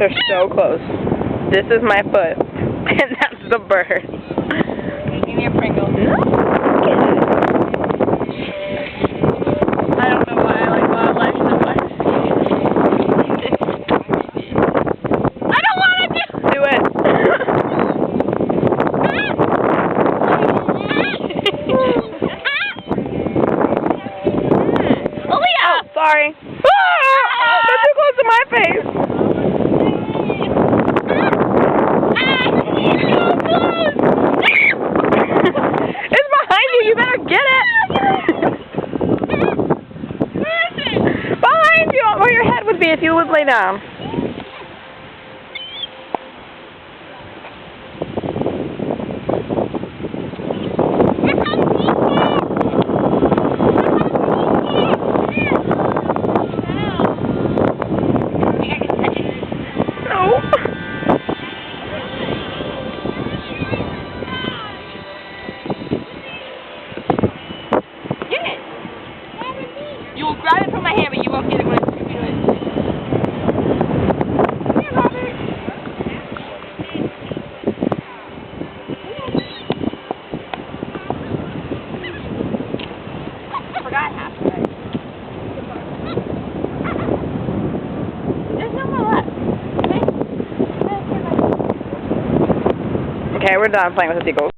They're so close. This is my foot, and that's the bird. Give me a Pringle. No. I don't know why I like wildlife so much. I don't want to Do it. Aaliyah! Oh, sorry. They're too close to my face. It's behind you. You better get it. Where is it? Behind you, where your head would be if you would lay down. No. Get it! You will grab it from my hand, but you won't get it when it's Scooby Doo. Here, Robert. I forgot half of it. There's no more left. Okay, we're done playing with the seagulls.